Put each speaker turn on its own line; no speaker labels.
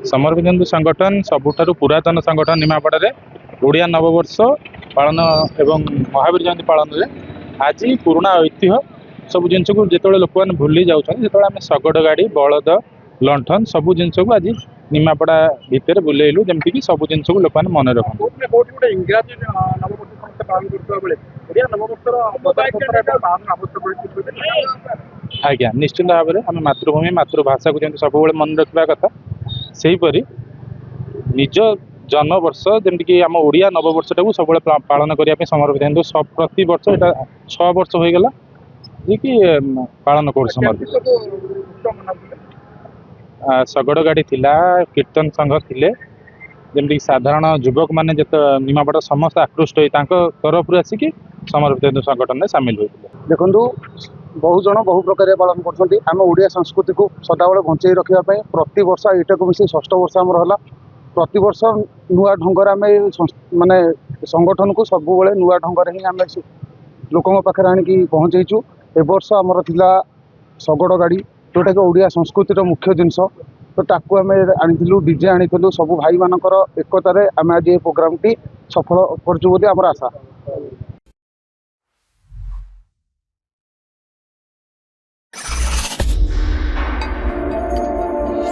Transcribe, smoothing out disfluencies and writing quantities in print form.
समर्पित हिंदू संगठन सबुठारु पुरातन संगठन निमापड़ा ओडिया नववर्ष पालन एवं महावीर जयंती पालन में आज पुराणा ऐतिह्य सब जिन को जो लोक मैंने भूली जाते शगड़ गाड़ी बलद लंठन सब जिन को आज निमापड़ा भितर बुलेलु जमीक सब जिन को लोक मैंने मन रखते आज्ञा निश्चित भाव में आम मातृभूमि मातृभाषा को सब मन रखा कथा से हीपरी निज जन्म वर्ष जमीक आम ओडिया नववर्ष टाक सब पालन करने समर्पित हिंदू प्रति वर्ष यहाँ 6 वर्ष हो गला कि पालन कर समर्पित शगड़ गाड़ी थिला कीर्तन संघ थिले जमीक साधारण युवक मैंने निमापड़ा समस्त आकृष्ट हो तरफ आसिक समर्पित हिंदू संगठन में सामिल होते
देखु बहु जन बहु प्रकार पालन कर ओडिया संस्कृति को सदाबले बंचाई रखापी प्रति वर्ष यहाँ को मिसे 6 वर्ष आमर है प्रति वर्ष नुआ ढंगर आम माने संगठन को सब नुआ ढंगर ही आम लोकों पाखे आणिकी पहुँचईचु ए वर्ष आमर थिला शगड़ गाड़ी जोटा कि ओडिया संस्कृतिर मुख्य जिनस तो ताकू आम आनी डीजे आनी सब भाई मानकर एकतार आम आज ये प्रोग्राम टी सफल करचु बोली आमर आशा।